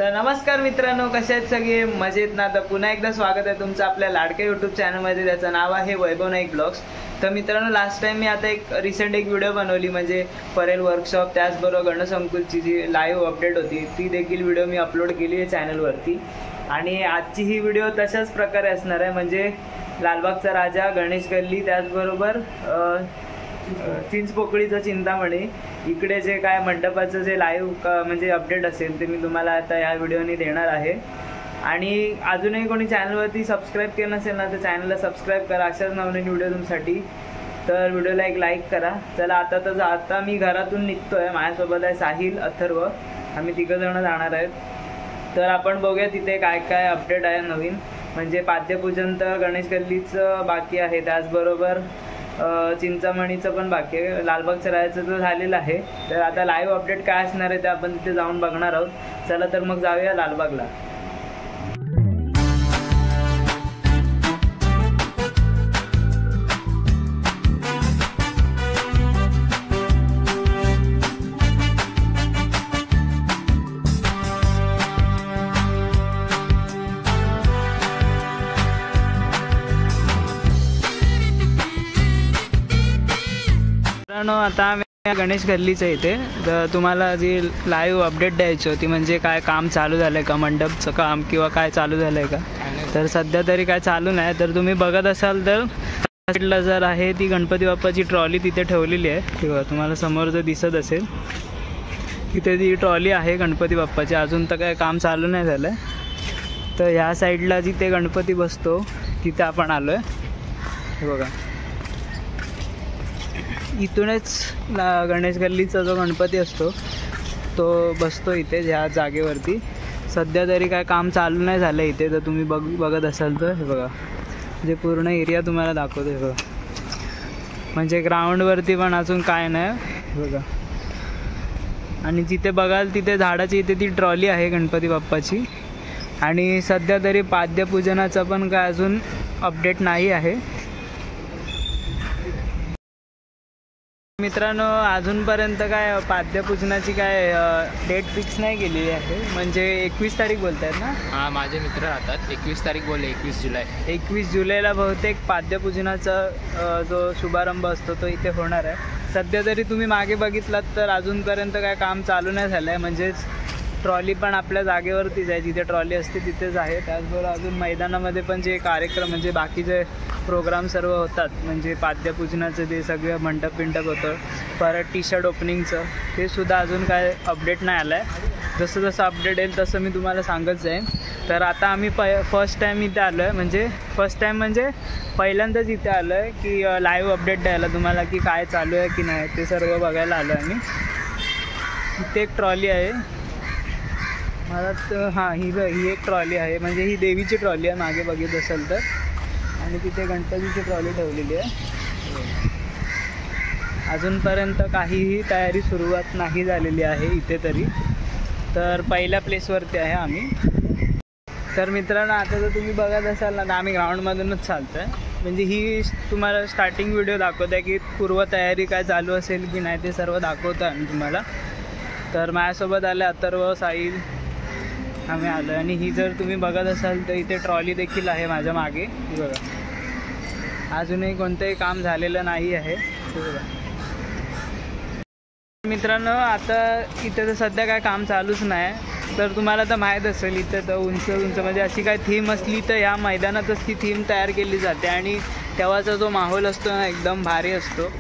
तर नमस्कार मित्रांनो, कसे आहेत सगळे? मजेत ना? तर पुन्हा एकदा स्वागत आहे तुमचं आपल्या लाडक्या यूट्यूब चॅनलमध्ये, त्याचं नाव आहे वैभव नाईक ब्लॉग्स. तर मित्रांनो, लास्ट टाइम मी आता रिसेंट एक व्हिडिओ बनवली, म्हणजे परेल वर्कशॉप, त्याचबरोबर गणसंकुलची जी लाईव्ह अपडेट होती ती देखील व्हिडिओ मी अपलोड केली आहे चॅनलवरती. आणि आजची ही व्हिडिओ तशाच प्रकारे असणार आहे, म्हणजे लालबागचा राजा, गणेश गल्ली, त्याचबरोबर चिंचपोकळीचा चिंतामणी, इकडे जे काय मंडपाचं जे लाईव्ह म्हणजे अपडेट असेल ते मी तुम्हाला आता या व्हिडिओने देणार आहे. आणि अजूनही कोणी चॅनलवरती सबस्क्राईब केलं नसेल ना, तर चॅनलला सबस्क्राईब करा अशाच नवीन व्हिडिओ तुमच्यासाठी. तर व्हिडिओला एक लाईक करा. चला आता मी घरातून निघतो आहे. माझ्यासोबत आहे साहिल, अथर्व, आम्ही तिघंजणं जाणार आहेत. तर आपण बघूया तिथे काय काय अपडेट आहे नवीन. म्हणजे पाद्यपूजन तर गणेश गल्लीचं बाकी आहे, त्याचबरोबर चिंतामणीचं पण बाकी आहे, लालबागच्या राजाचं तर झालेलं आहे. तर आता लाईव्ह अपडेट काय असणार आहे ते आपण तिथे जाऊन बघणार आहोत. चला तर मग जाऊया लालबागला. आता आम्ही गणेश गल्लीचं इथे, तर तुम्हाला जी लाईव्ह अपडेट द्यायची होती, म्हणजे काय काम चालू झालं आहे का, मंडपचं काम किंवा काय चालू झालं आहे का. तर सध्या तरी काय चालू नाही. तर तुम्ही बघत असाल तर साईडला जर आहे ती गणपती बाप्पाची ट्रॉली तिथे ठेवलेली आहे, किंवा तुम्हाला समोर जर दिसत असेल तिथे ती ट्रॉली आहे गणपती बाप्पाची. अजून तर काय काम चालू नाही झालं आहे. तर ह्या साईडला जिथे गणपती बसतो तिथे आपण आलो आहे. बघा, इथूनच गणेश गल्लीचा जो गणपती असतो तो बसतो इथे ह्या जागेवरती. सध्या तरी काय काम चालू नाही झालं इथे. तर तुम्ही बघत असाल तर हे बघा, जे पूर्ण एरिया तुम्हाला दाखवतो हे बघा, म्हणजे ग्राउंडवरती पण अजून काय नाही बघा. आणि जिथे बघाल तिथे झाडाची इथे ती ट्रॉली आहे गणपती बाप्पाची. आणि सध्या तरी पाद्यपूजनाचं पण काय अजून अपडेट नाही आहे मित्रांनो. अजूनपर्यंत काय पाद्यपूजनाची काय डेट फिक्स नाही केलेली आहे. म्हणजे 21 तारीख बोलत आहेत ना? हां, माझे मित्र राहतात. 21 तारीख बोलले, 21 जुलै. 21 जुलैला बहुतेक पाद्यपूजनाचा जो शुभारंभ असतो तो इथे होणार आहे. सध्या तरी तुम्ही मागे बघितलात तर अजूनपर्यंत काय काम चालू नाही झालं आहे. म्हणजेच ट्रॉली पण आपल्या जागेवरतीच आहे, जिथे ट्रॉली असते तिथेच आहे. त्याचबरोबर अजून मैदानामध्ये पण जे कार्यक्रम म्हणजे बाकीचे प्रोग्राम सर्व होतात, म्हणजे पाद्यपूजनाचं जे सगळं मंडप होतं, परत टी शर्ट ओपनिंगचं, ते सुद्धा अजून काय अपडेट नाही आलं आहे. जसं जसं अपडेट येईल तसं मी तुम्हाला सांगत जाईन. तर आता आम्ही फर्स्ट टाईम इथे आलो आहे, म्हणजे पहिल्यांदाच इथे आलो आहे की लाईव्ह अपडेट द्यायला तुम्हाला, की काय चालू आहे की नाही ते सर्व बघायला आलो आहे मी. इथे एक ट्रॉली आहे मला तर, हां ही एक ट्रॉली आहे, म्हणजे ही देवीची ट्रॉली आहे मागे बघित असेल तर. आणि तिथे गणपतीची ट्रॉली ठेवलेली आहे. अजूनपर्यंत काहीही तयारी सुरुवात नाही झालेली आहे इथे तरी. तर पहिल्या प्लेसवरती आहे आम्ही. तर मित्रांनो, आता जर तुम्ही बघत असाल ना, तर आम्ही ग्राउंडमधूनच चालतो आहे. म्हणजे ही तुम्हाला स्टार्टिंग व्हिडिओ दाखवत आहे की पूर्वतयारी काय चालू असेल की नाही ते सर्व दाखवतो आहे तुम्हाला. तर माझ्यासोबत आले अथर्व, साहिल, आम्ही आलो. आणि ही जर तुम्ही बघत असाल तर इथे ट्रॉली देखील आहे माझ्या मागे बघा. अजूनही कोणतंही काम झालेलं नाही आहे बघा. मित्रांनो, आता इथे तर सध्या काय काम चालूच नाही. तर तुम्हाला तर माहीत असेल इथं तर उंच म्हणजे अशी काय थीम असली तर ह्या मैदानातच ती थीम तयार केली जाते. आणि तेव्हाचा जो माहोल असतो ना, एकदम भारी असतो.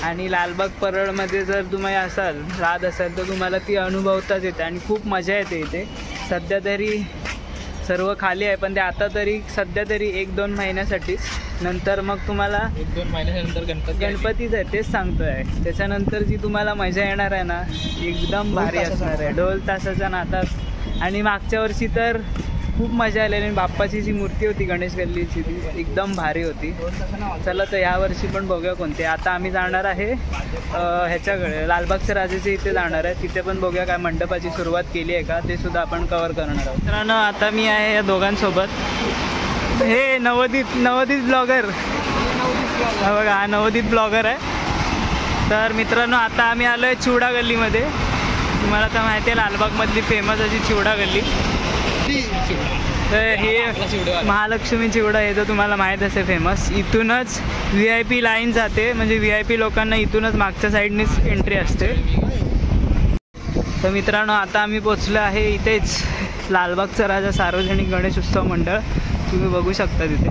आणि लालबाग परळमध्ये जर तुम्ही राहत असाल तर तुम्हाला ती अनुभवताच येते आणि खूप मजा येते इथे. सध्या तरी सर्व खाली आहे, पण ते आता तरी सध्या तरी 1-2 महिन्यासाठीच. नंतर मग तुम्हाला 1-2 महिन्यानंतर गणपतीच आहे, तेच सांगतो आहे. त्याच्यानंतर जी तुम्हाला मजा येणार आहे ना, एकदम भारी असणार आहे. ढोल तासाच्या नातात. आणि मागच्या वर्षी तर खूप मजा आलेली. आणि बाप्पाची जी मूर्ती होती गणेश गल्लीची ती एकदम भारी होती. चला तर यावर्षी पण बघूया कोणते. आता आम्ही जाणार आहे ह्याच्याकडे, लालबागच्या राजाच्या इथे जाणार आहे. तिथे पण बघूया काय मंडपाची सुरुवात केली आहे का, ते सुद्धा आपण कव्हर करणार आहोत. मित्रांनो, आता मी आहे या दोघांसोबत. हे नवोदित ब्लॉगर बघा, हा नवोदित ब्लॉगर आहे. तर मित्रांनो, आता आम्ही आलो आहे चिवडा गल्लीमध्ये. तुम्हाला तर माहिती आहे लालबागमधली फेमस अशी चिवडा गल्ली. तर हे महालक्ष्मी चिवडा हे तर तुम्हाला माहीत असेल फेमस. इथूनच VIP लाईन जाते, म्हणजे VIP लोकांना इथूनच मागच्या साईडनीच एंट्री असते. तर मित्रांनो आता आम्ही पोचलो आहे इथेच लालबागचा राजा सार्वजनिक गणेश उत्सव मंडळ. तुम्ही बघू शकता तिथे.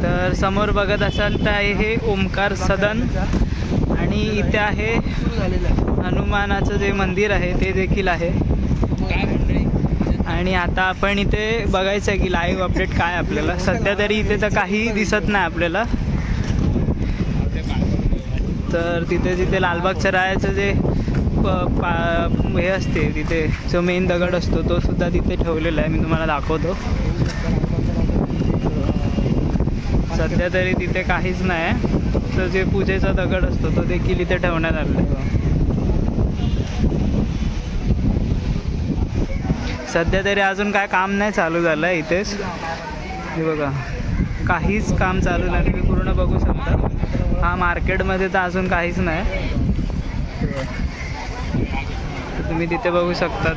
तर समोर बघत असाल तर हे ओमकार सदन आणि इथे आहे हनुमानाचं जे मंदिर आहे ते देखील आहे. आणि आता आपण इथे बघायचं आहे की लाईव्ह अपडेट काय आपल्याला. सध्या तरी इथे तर काही दिसत नाही आपल्याला. तर तिथे लालबागच्या राजाचं जे हे असते तिथे जो मेन दगड असतो तो सुद्धा तिथे ठेवलेला आहे. मी तुम्हाला दाखवतो. सध्या तरी तिथे काहीच नाही. तर जे पूजेचा दगड असतो तो देखील इथे ठेवण्यात आलेला आहे. सध्या तरी अजून काय काम नाही चालू झालं आहे इथेच. हे बघा काहीच काम चालू नाही. तुम्ही पूर्ण बघू शकता. हा मार्केटमध्ये तर अजून काहीच नाही. तुम्ही तिथे बघू शकता.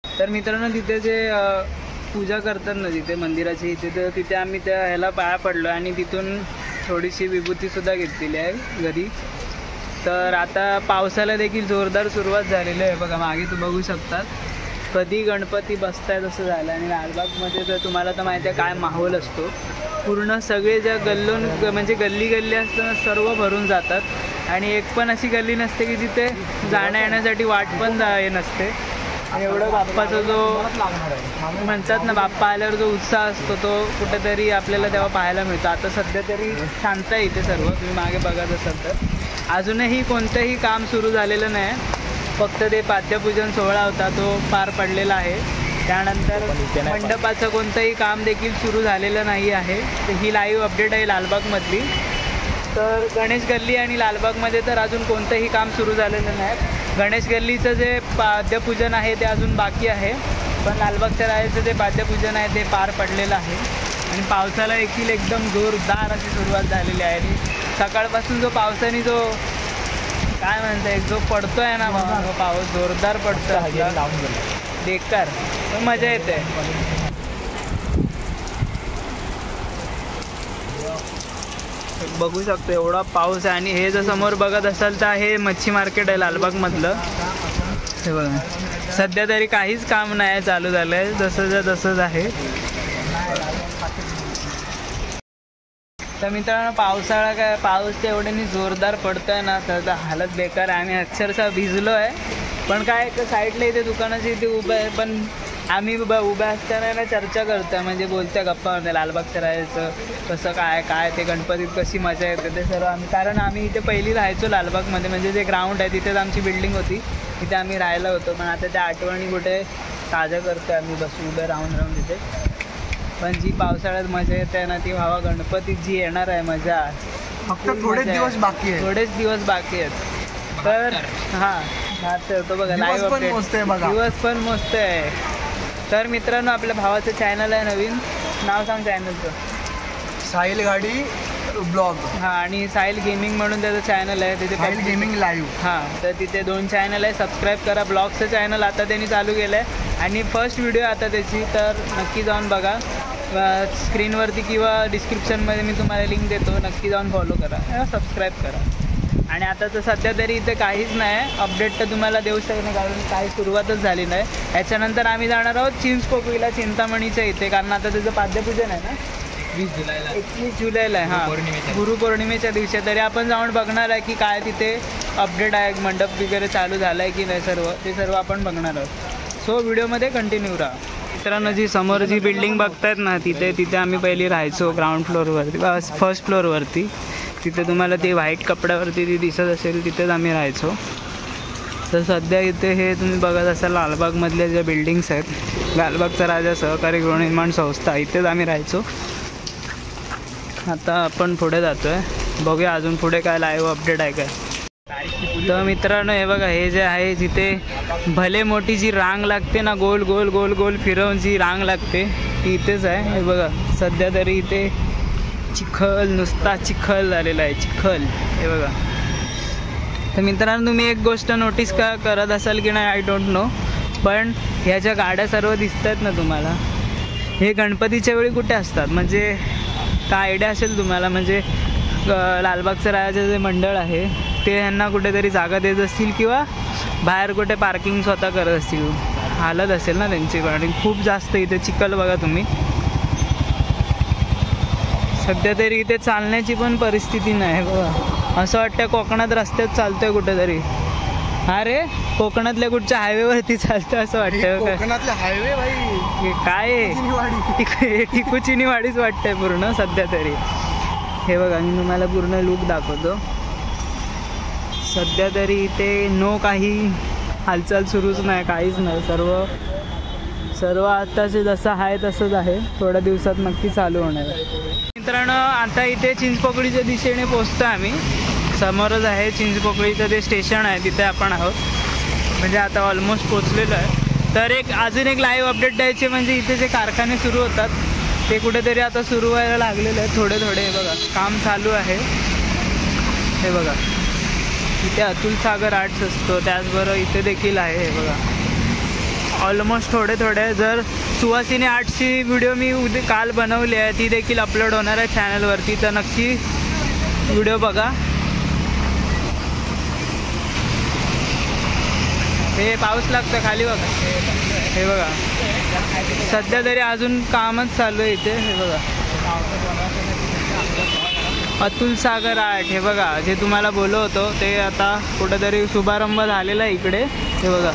तर मित्रांनो तिथे जे पूजा करतात ना तिथे मंदिराची इथे, तर तिथे आम्ही त्या ह्याला पाया पडलो आणि तिथून थोडीशी विभूतीसुद्धा घेतलेली आहे घरी. तर आता पावसाला देखील जोरदार सुरुवात झालेली आहे. बघा मागे तू बघू शकतात कधी गणपती बसतायत असं झालं. आणि लालबागमध्ये तर तुम्हाला तर माहिती आहे काय माहोल असतो. पूर्ण सगळे ज्या गल्लोन म्हणजे गल्ली असताना सर्व भरून जातात आणि एक पण अशी गल्ली नसते की जिथे जाण्या येण्यासाठी वाट पण हे नसते. एवढं बाप्पाचा जो म्हणतात ना बाप्पा आल्यावर जो उत्साह असतो तो कुठेतरी आपल्याला तेव्हा पाहायला मिळतो. आता सध्या तरी शांत आहे इथे सर्व. तुम्ही मागे बघत असाल तर अजूनही कोणतंही काम सुरू झालेलं नाही. फक्त ते पाद्यपूजन सोहळा होता तो पार पडलेला आहे. त्यानंतर मंडपाचं कोणतंही काम देखील सुरू झालेलं नाही आहे. तर ही लाईव्ह अपडेट आहे लालबागमधली. तर गणेश गल्ली आणि लालबागमध्ये तर अजून कोणतंही काम सुरू झालेलं नाही. गणेश गल्लीचं जे पाद्यपूजन आहे ते अजून बाकी आहे. पण लालबागच्या राजाचं जे पाद्यपूजन आहे ते पार पडलेलं आहे. आणि पावसाला देखील एकदम जोरदार अशी सुरुवात झालेली आहे. आणि सकाळपासून जो पावसाने जो काय म्हणताय जो पडतोय ना पाऊस जोरदार पडतोय बेकार. मजा येते. बघू शकतो एवढा पाऊस आहे. आणि हे जर समोर बघत असाल तर हे मच्छी मार्केट आहे लालबागमधलं. हे बघा सध्या तरी काहीच काम नाही चालू झालं आहे. जसंच आहे. तर मित्रांनो पावसाळा काय पाऊस तेवढ्याने जोरदार पडतोय ना तर हालत बेकार आहे. आम्ही अक्षरशः भिजलो आहे. पण काय साईडला इथे दुकानाची इथे उभं आहे. पण आम्ही उभ्या असताना ना चर्चा करतोय म्हणजे बोलतोय गप्पा म्हणजे लालबागच्या राहायचं कसं काय ते गणपतीत कशी मजा येते ते सर्व आम्ही. कारण आम्ही इथे पहिली राहायचो लालबागमध्ये. म्हणजे जे ग्राउंड आहे तिथेच आमची बिल्डिंग होती. तिथे आम्ही राहायला होतो. पण आता त्या आठवणी कुठे ताज्या करतोय आम्ही बसून उभे राहून तिथे. पण जी पावसाळ्यात मजा येते ना ती भावा गणपतीत जी येणार आहे मजा फक्त थोडेच दिवस बाकी आहेत. तर हां तो बघा लाईव्ह अपडेट दिवस पण मस्त आहे. तर मित्रांनो आपल्या भावाचं चॅनल आहे नवीन. नाव सांग चॅनलचं. साहिल गाडी ब्लॉग. हां आणि साहिल गेमिंग म्हणून त्याचं चॅनल आहे. तिथे साहिल गेमिंग लाईव्ह. हां तर तिथे 2 चॅनल आहे. सबस्क्राईब करा. ब्लॉगचं चॅनल आता त्यांनी चालू केलं आहे आणि फर्स्ट व्हिडिओ आता त्याची. तर नक्की जाऊन बघा. स्क्रीनवरती किंवा डिस्क्रिप्शनमध्ये मी तुम्हाला लिंक देतो. नक्की जाऊन फॉलो करा. सबस्क्राईब करा. आणि आता तर सध्या तरी इथे काहीच नाही. अपडेट तर तुम्हाला देऊ शकत नाही कारण काही सुरुवातच झाली नाही. याच्यानंतर आम्ही जाणार आहोत चिंचपोकळीला चिंतामणीच्या इथे. कारण आता त्याचं पाद्यपूजन आहे ना 21 जुलैला आहे. हां गुरुपौर्णिमेच्या दिवशी. तरी आपण जाऊन बघणार आहे की काय तिथे अपडेट आहे. मंडप वगैरे चालू झाला आहे की नाही ते सर्व आपण बघणार आहोत. सो व्हिडिओमध्ये कंटिन्यू राहा. मित्रांनो जी समोर जी बिल्डिंग बघतायत ना तिथे आम्ही पहिली राहायचो ग्राउंड फ्लोअरवरती फर्स्ट फ्लोअरवरती. तिथे तुम्हाला ते व्हाईट कपड्यावरती ती दिसत असेल तिथेच आम्ही राहायचो. तर सध्या इथे हे तुम्ही बघत असाल लालबागमधल्या ज्या बिल्डिंग्स आहेत लालबागचा राजा सहकारी गृहनिर्माण संस्था इथेच आम्ही राहायचो. आता आपण पुढे जातो आहे. बघूया अजून पुढे काय लाईव्ह अपडेट आहे काय. तर मित्रांनो हे बघा हे जे आहे जिथे भले मोठी जी रांग लागते ना, गोल गोल गोल गोल फिरवून जी रांग लागते ती इथेच आहे. हे बघा सध्या तरी इथे चिखल, नुसता चिखल झालेला आहे, चिखल. हे बघा. तर मित्रांनो तुम्ही एक गोष्ट नोटीस करत असाल की नाही आय डोंट नो, पण ह्या ज्या गाड्या सर्व दिसतात ना तुम्हाला, हे गणपतीच्या वेळी कुठे असतात म्हणजे काय आयडिया असेल तुम्हाला? म्हणजे लालबागचं राजाचं जे मंडळ आहे ते ह्यांना कुठेतरी जागा देत असतील किंवा बाहेर कुठे पार्किंग स्वतः करत असतील, हालत असेल ना त्यांची. आणि खूप जास्त इथे चिखल बघा तुम्ही. सध्या तरी इथे चालण्याची पण परिस्थिती नाही बघा. असं वाटतं कोकणात रस्त्यात चालतोय कुठेतरी. अरे कोकणातल्या कुठच्या हायवेवरती चालतं असं वाटतं. कोकणातले हायवे भाई काय टिकुचिनीवाडीच वाटतंय पूर्ण सध्या तरी. हे बघा मी तुम्हाला पूर्ण लूक दाखवतो. सध्या तरी इथे नो काही हालचाल सुरूच नाही, काहीच नाही. सर्व आताचे जसं आहे तसंच आहे. थोड्या दिवसात नक्की चालू होणार आहे. मित्रांनो आता इथे चिंचपोकळीच्या दिशेने पोचतो आम्ही. समोरच आहे चिंचपोकळीचं ते स्टेशन आहे, तिथे आपण आहोत. म्हणजे आता ऑलमोस्ट पोचलेलो आहे. तर अजून एक लाईव्ह अपडेट द्यायचे म्हणजे इथे जे कारखाने सुरू होतात ते कुठेतरी आता सुरू व्हायला लागलेलं आहे थोडे थोडे. हे बघा काम चालू आहे. हे बघा इथे अतुल सागर आर्ट्स असतो, त्याचबरोबर इथे देखील आहे. हे बघा ऑलमोस्ट थोडे थोडे. जर सुहासिनी आर्ट्सची व्हिडिओ मी काल बनवली आहे, ती देखील अपलोड होणार आहे चॅनलवरती, तर नक्की व्हिडिओ बघा. हे पाऊस लागतं खाली बघा. हे बघा सध्या तरी अजून कामच चालू आहे इथे. हे बघा अतुल सागर आर्ट. हे बघा जे तुम्हाला बोललो होतो ते आता कुठेतरी शुभारंभ झालेला आहे इकडे. हे बघा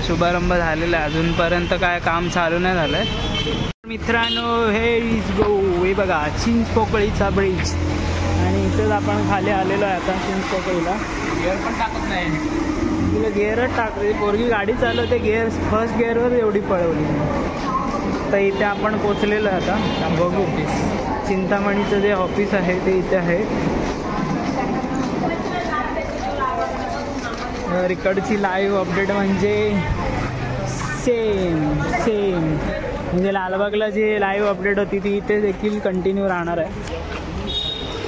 शुभारंभ झालेला आहे, अजूनपर्यंत काय काम चालू नाही झालं आहे. मित्रांनो हे इज गो. हे बघा चिंचपोकळीचा ब्रिज आणि इथेच आपण खाली आलेलो आहे आता चिंचपोकळीला. गिअर पण टाकत नाही, तिला गिअरच टाकली. पोरगी गाडी चालवते, गिअर फर्स्ट गिअरवर एवढी पळवली. तर इथे आपण पोचलेलो आहे आता. बघू चिंतामणीचं जे ऑफिस आहे ते इथे आहे. इकडची लाईव्ह अपडेट म्हणजे सेम म्हणजे लालबागला जी लाईव्ह अपडेट होती ती इथे देखील कंटिन्यू राहणार आहे.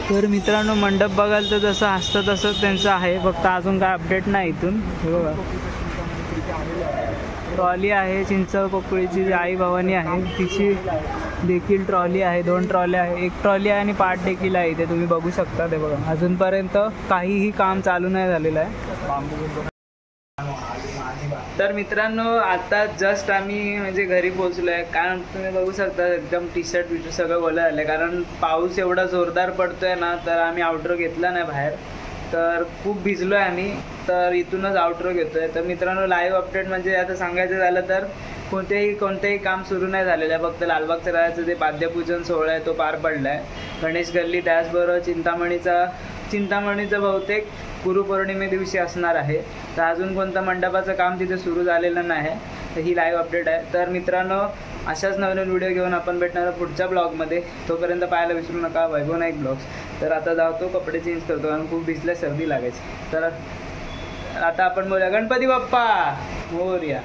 तर मित्रांनो मंडप बघाल तर जसं असतं तसंच त्यांचं आहे, फक्त अजून काय अपडेट नाही इथून. हे बघा ट्रॉली आहे चिंचपोकळीची जी आई भवानी आहे तिची देखील ट्रॉली आहे. 2 ट्रॉली आहे, 1 ट्रॉली आहे आणि पार्ट देखील आहे इथे तुम्ही बघू शकता. ते बघा अजूनपर्यंत काहीही काम चालू नाही झालेलं आहे. तर मित्रांनो आता जस्ट आम्ही म्हणजे घरी पोचलो आहे. कारण तुम्ही बघू शकता एकदम टी शर्ट सगळं ओलं झालं आहे, कारण पाऊस एवढा जोरदार पडतो आहे ना. तर आम्ही आउटरो घेतला नाही बाहेर, तर खूप भिजलो आहे आम्ही, तर इथूनच आउटरो घेतो आहे. तर मित्रांनो लाईव्ह अपडेट म्हणजे आता सांगायचं झालं तर कोणतेही काम सुरू नाही झालेलं आहे. फक्त लालबागच्या राजाचं जे पाद्यपूजन सोहळा आहे तो पार पडला आहे. गणेश गल्ली त्याचबरोबर चिंतामणीचं बहुतेक गुरुपौर्णिमे दिवशी असणार आहे. तर अजून कोणतं मंडपाचं काम तिथे सुरू झालेलं नाही. तर ही लाईव्ह अपडेट आहे. तर मित्रांनो अशाच नवीन व्हिडिओ घेऊन आपण भेटणार पुढच्या ब्लॉगमध्ये. तोपर्यंत पाहायला विसरू नका वैभव नाईक ब्लॉग्स. तर आता जातो कपडे चेंज करतो कारण खूप भिजल्या, सर्दी लागायची. तर आता आपण बोलूया गणपती बाप्पा मोरया.